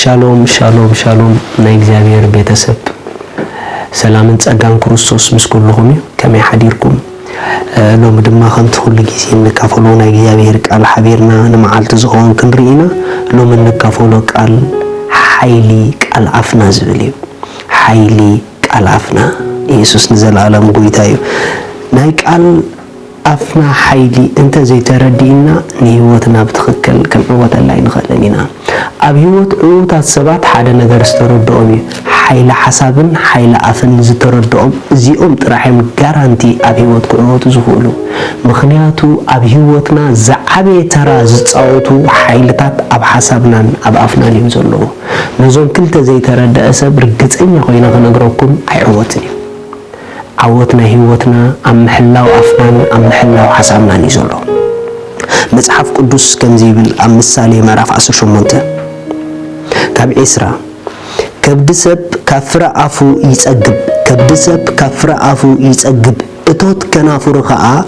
ሻሎም ሻሎም ሻሎም ናይ እግዚአብሔር ቤተሰብ ሰላምን ጸጋን ክርስቶስ ምስኩልኩም ከመይ ሓዲርኩም ሎም ድማ ከምት ሁሉ ጊዜ እንካፈሎ ናይ እግዚአብሔር ቃል ሓቢርና ንመዓልቲ ዝኸውን ክንሪኢና ሎም እንካፈሎ ቃል ሓይሊ ቃል አፍና ዝብል ሓይሊ ቃል አፍና ኢየሱስ ንዘላለም ጎይታ እዩ ናይ ቃል አፍና ሓይሊ እንተ ዘይተረዲና ንህይወትና ብትኽክል ክንዕወተላ ይንኸለኒና ኣብ ህይወት ዕውታት ሰባት ሓደ ነገር ዝተረድኦም ሓይሊ ሓሳብን ሓይሊ አፍን ዝተረድኦም እዚኦም ጥራሕም ጋራንቲ ኣብ ህይወት ክዕወቱ ዝኽእሉ ምኽንያቱ ኣብ ህይወትና ዝዓበየ ተራ ዝፃወቱ ሓይልታት ኣብ ሓሳብናን ኣብ አፍናን እዮም ዘለዉ ነዞም ክልተ ዘይተረድአ ሰብ ርግፀኛ ኮይነ ክነግረኩም ኣይዕወትን እዩ عوتنا هيوتنا أم محلاو أفنان أم محلاو حسابنا نيزولو مصحف قدوس كنزيبل أم السالي مراف عصر شمونته كاب إسرا كبدسب كفر أفو يتأجب كبدسب كفر أفو يتأجب إتوت كنافور خاء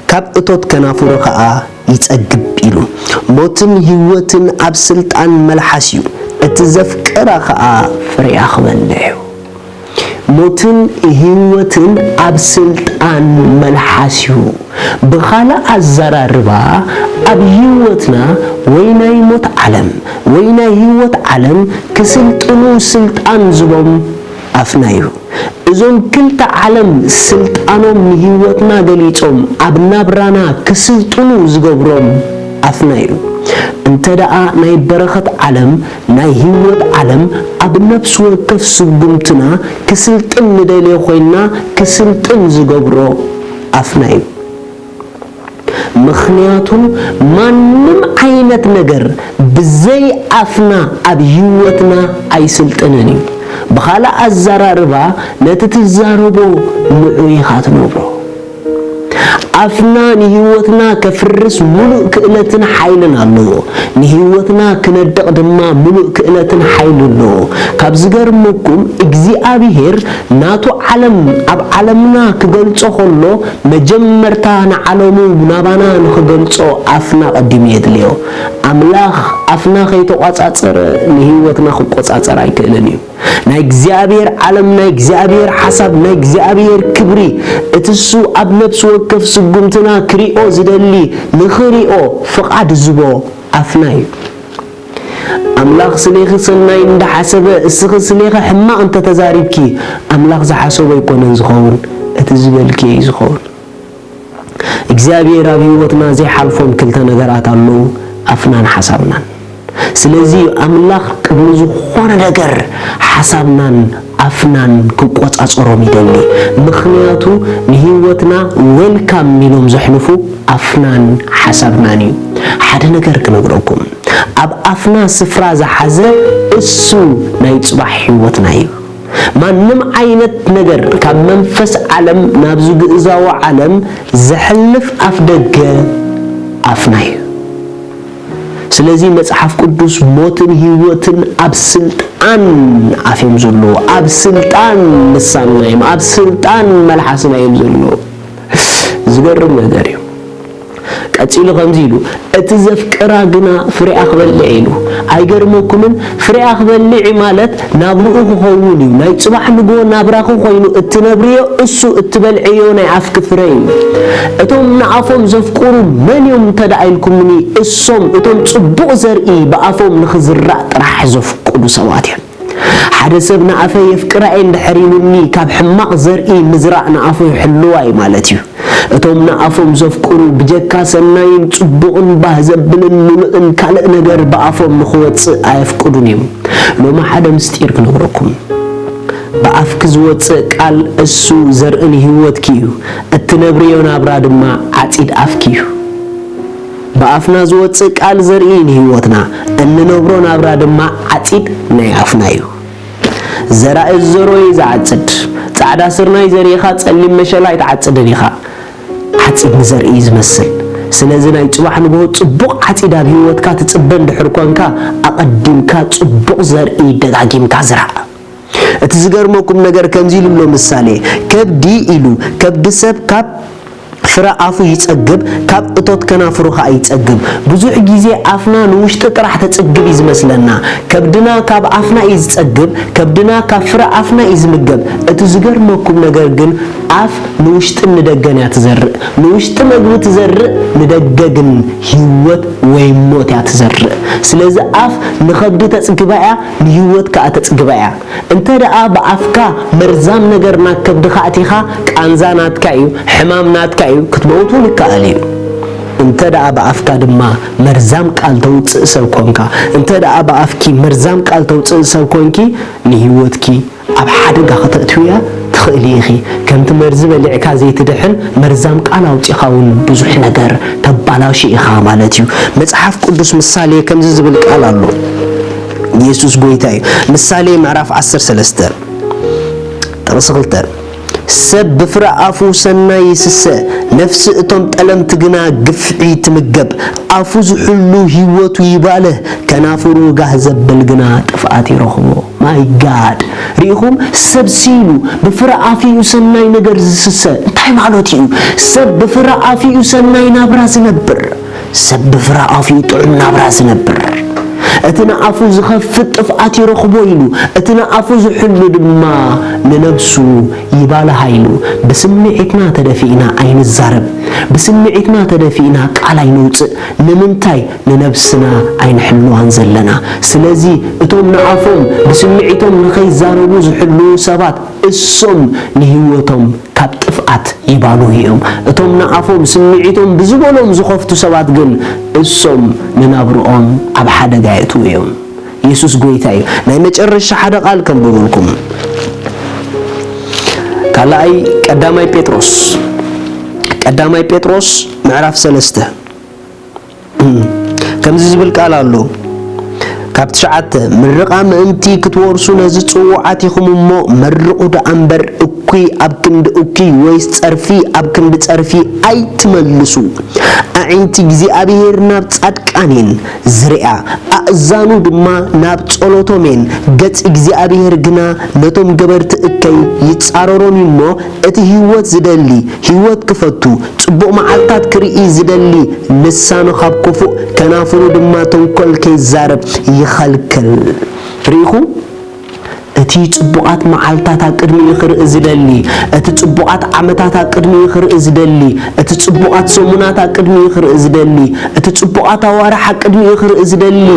كاب إتوت كنافور خاء يتأجب إلو موتن هيوتن أبسلت عن ملحسيو اتزفكر خاء فرياخ ملحو موتن هيوتن أبسلطان ملحاسيو بخالا الزراربا أب هيوتنا وينا يموت علم وينا هيوت علم كسلطنو سلطان زبم أفنايو إذن كلتا علم سلطانهم هيوتنا دليتهم أبنا برانا كسلطنو زغبرم أفنايو انت دعا ناي برخت علم ناي هيوت علم اب نفس وكف سبمتنا كسلطن ندلي خوينا كسلطن زغبرو افناي مخنياتو مانم عينت نجر بزي افنا اب هيوتنا اي سلطنني بخالا الزراربا نتتزاربو نعوي خاتمو برو أفنا نهيوتنا كفرس ملؤ كئلتن حيلنا الله نهيوتنا كندق دما ملؤ كئلتن حيلنا كابزجر مكم إجزي أبيهر ناتو علم أب علمنا كقلصو خلو مجمرتان علمو نابانا نخقلصو أفنا قدميت ليو أملاخ أفنا خيتو قصاصر نهيوتنا قصاصر أي كئلنيو ناي እግዚአብሔር ዓለም ናይ እግዚአብሔር ሐሳብ ናይ እግዚአብሔር ክብሪ እትሱ ኣብ ነፍስ ወከፍ ስጉምትና ክሪኦ ዝደሊ ንኽሪኦ ፍቃድ ዝቦ አፍናይ አምላኽ ስለኺ ሰናይ እንደሐሰበ እስኺ ስለኺ ሕማቕ እንተ ተዛሪብኪ አምላኽ ዝሐሰበ ይኮነን ዝኸውን እቲ ዝበልኪ ዝኸውን እግዚአብሔር ኣብ ህይወትና ዘይሓልፎም ክልተ ነገራት ኣለዉ አፍናን ሐሳብናን ስለዚህ አምላኽ ቅድሚ ዝኾነ ነገር ሐሳብናን አፍናን ክቆጻጽሮም ይደሊ ምክንያቱ ንህይወትና ዌልካም ሚሎም ዘሕልፉ አፍናን ሐሳብናን እዩ ሓደ ነገር ክነግረኩም ኣብ አፍና ስፍራ ዝሓዘ እሱ ናይ ጽባሕ ህይወትና እዩ ማንም ዓይነት ነገር ካብ መንፈስ ዓለም ናብ ዝግእዛው ዓለም ዘሕልፍ አፍደገ አፍና እዩ ስለዚህ መጽሐፍ ቅዱስ ሞትን ህይወትን አብስልጣን አፍም ዘሎ አብስልጣን ልሳናይም አብስልጣን መልሐስናይም ዘሎ ዝገርም ነገር እዩ ቀጽሉ ከምዚሉ እቲ ዘፍቅራ ግና ፍሬ አኽበልዕ ኢሉ አይገርመኩምን ፍሬ አኽበልዕ ማለት ናብሩ ክኸውን እዩ ናይ ጽባሕ ንጎ ናብራኹ ኮይኑ እትነብርዮ እሱ እትበልዕዮ ናይ አፍክ ፍሬ እዩ እቶም ንዓፎም ዘፍቅሩ መንዮም ተዳኢልኩምኒ እሶም እቶም ጽቡቕ ዘርኢ በአፎም ንኽዝራእ ጥራሕ ዘፍቅዱ ሰባት እዮም ሓደ ሰብ ንኣፈ የፍቅራ እንድሕሪሉኒ ካብ ሕማቕ ዘርኢ ምዝራእ ንኣፉ ይሕልዋይ ማለት እዩ እቶም ንኣፎም ዘፍቅሩ ብጀካ ሰናይን ጽቡቕን ባህ ዘብልን ምሉእን ካልእ ነገር በአፎም ንኽወፅእ ኣየፍቅዱን እዮም ሎማ ሓደ ምስጢር ክነግረኩም በአፍክ ዝወፅእ ቃል እሱ ዘርእን ህይወትኪ እዩ እትነብርዮ ናብራ ድማ ዓጺድ አፍኪ እዩ በአፍና ዝወፅእ ቃል ዘርእን ህይወትና እንነብሮ ናብራ ድማ ዓጺድ ናይ አፍና እዩ ዘራእ ዘሮይ ዝዓጽድ ጻዕዳ ስርናይ ዘሪኻ ጸሊም መሸላይ ተዓጽድን ኢኻ ዓጺድ ዘርኢ ዝመስል ስለዚህ ናይ ጽባሕ ንጎ ጽቡቕ ዓጺድ ኣብ ህይወትካ ትጽበን ድሕር ኮንካ ኣቐዲምካ ጽቡቕ ዘርኢ ደጋጊምካ ዝራእ እቲ ዝገርመኩም ነገር ከምዚ ኢሉ ምሳሌ ከብዲ ኢሉ ከብዲ ሰብ ካብ ፍረ አፉ ይጸግብ ካብ እቶት ከናፍሩኻ ኣይጸግብ ብዙሕ ግዜ ኣፍና ንውሽጢ ጥራሕ ተጽግብ ይዝመስለና ከብድና ካብ ኣፍና እዩ ዝጸግብ ከብድና ካብ ፍረ ኣፍና እዩ ዝምገብ እቲ ዝገርመኩም ነገር ግን ኣፍ ንውሽጢ ንደገን እያ ትዘርእ ንውሽጢ መግቢ ትዘርእ ንደገ ግን ህይወት ወይ ሞት እያ ትዘርእ ስለዚ ኣፍ ንኸብዲ ተጽግባ እያ ንህይወት ከዓ ተጽግባ እያ እንተ ደኣ ብኣፍካ መርዛም ነገር ናብ ከብድኻ ኣቲኻ ቃንዛ ናትካ እዩ ሕማም ናትካ እዩ ክትመውቱ ይከኣል እዩ እንተ ደኣ ብኣፍካ ድማ መርዛም ቃል ተውፅእ ሰብ ኮንካ እንተ ደኣ ብኣፍኪ መርዛም ቃል ተውፅእ ሰብ ኮንኪ ንህይወትኪ ኣብ ሓደጋ ከተእትውያ ትኽእል ኢኺ ከምቲ መርዚ በሊዕካ ዘይትድሕን መርዛም ቃል ኣውፂኻ እውን ብዙሕ ነገር ተባላሽ ኢኻ ማለት እዩ መጽሓፍ ቅዱስ ምሳሌ ከምዚ ዝብል ቃል ኣሎ ኢየሱስ ጎይታ እዩ ምሳሌ ምዕራፍ 13 ጥቕሲ 2 ሰብ ብፍረ ኣፉ ሰናይ ይስስእ ነፍሲ እቶም ጠለምቲ ግና ግፍዒ ትምገብ ኣፉ ዝሕሉ ህይወቱ ይባልህ ከናፍሩ ጋህ ዘብል ግና ጥፍኣት ይረኽቦ ማይ ጋድ ሪኢኹም ሰብ ሲሉ ብፍረ ኣፍኡ ሰናይ ነገር ዝስስእ እንታይ ማለት እዩ ሰብ ብፍረ ኣፍኡ ሰናይ ናብራ ዝነብር ሰብ ብፍረ ኣፍኡ ጥዑም ናብራ ዝነብር እቲ ንኣፉ ዝኸፍት ጥፍኣት ይረኽቦ ኢሉ እቲ ንኣፉ ዝሕሉ ድማ ንነብሱ ይባልሃ ኢሉ ብስምዒትና ተደፊእና ኣይንዛረብ ብስምዒትና ተደፊእና ቃል ኣይንውፅእ ንምንታይ ንነብስና ኣይንሕልዋን ዘለና ስለዚ እቶም ንኣፎም ብስምዒቶም ንኸይዛረቡ ዝሕሉ ሰባት እሶም ንህይወቶም ካብ ጥፍኣት ይባሉ እዮም እቶም ንኣፎም ስምዒቶም ብዝበሎም ዝኸፍቱ ሰባት ግን እሶም ንናብርኦም ኣብ ሓደጋ የእትዉ እዮም ኢየሱስ ጎይታ እዩ ናይ መጨረሻ ሓደ ቃል ከንብበልኩም ካልኣይ ቀዳማይ ጴጥሮስ ምዕራፍ 3 ከምዚ ዝብል ቃል ኣሎ ካብ 9 ምርቃ ምእንቲ ክትወርሱ ነዚ ጽዋዓት ኢኹም እሞ መርቁ ደኣምበር እኩይ ኣብ ክንዲ እኩይ ወይስ ጸርፊ ኣብ ክንዲ ጸርፊ ኣይትመልሱ ኣዒንቲ እግዚኣብሔር ናብ ጻድቃኔን ዝርያ ኣእዛኑ ድማ ናብ ጸሎቶሜን ገጽ እግዚኣብሔር ግና ነቶም ገበርቲ እከይ ይጻረሮም እሞ እቲ ህይወት ዝደሊ ህይወት ክፈቱ ጽቡቕ መዓልታት ክርኢ ዝደሊ ልሳኑ ካብ ክፉእ ከናፍሩ ድማ ተንኰል ከይዛረብ ይኸልክል ሪኢኹም እቲ ጽቡቓት መዓልታት ቅድሚ ይኽርኢ ዝደሊ እቲ ጽቡቓት ዓመታት ቅድሚ ይኽርኢ ዝደሊ እቲ ጽቡቓት ሰሙናት ቅድሚ ይኽርኢ ዝደሊ እቲ ጽቡቓት ኣዋርሕ ቅድሚ ይኽርኢ ዝደሊ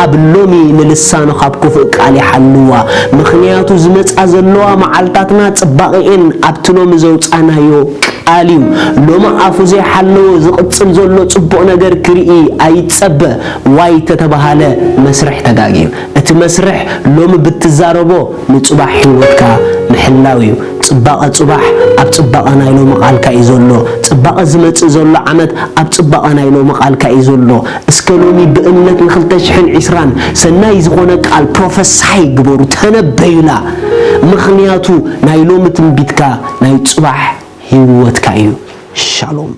ኣብ ሎሚ ንልሳኑ ካብ ክፉእ ቃል ይሓልዋ ምኽንያቱ ዝመጻ ዘለዋ መዓልታትና ጽባቕኤን ኣብቲ ሎሚ ዘውፃናዮ ቃል እዩ ሎሚ ኣፉ ዘይሓለወ ዝቕፅል ዘሎ ጽቡቕ ነገር ክርኢ ኣይጸበ ዋይ ተተባሃለ መስርሕ ተጋጊዩ እቲ መስርሕ ሎሚ ብትዛረቦ ንጽባሕ ህይወትካ ምሕላው እዩ ጽባቐ ጽባሕ ኣብ ጽባቐ ናይ ሎሚ ቃልካ እዩ ዘሎ ጽባቐ ዝመጽእ ዘሎ ዓመት ኣብ ጽባቐ ናይ ሎሚ ቃልካ እዩ ዘሎ እስከ ሎሚ ብእምነት ን2020 ሰናይ ዝኾነ ቃል ፕሮፌሳይ ግበሩ ተነበዩላ ምኽንያቱ ናይ ሎሚ ትንቢትካ ናይ ጽባሕ ህይወትካ እዩ ሻሎም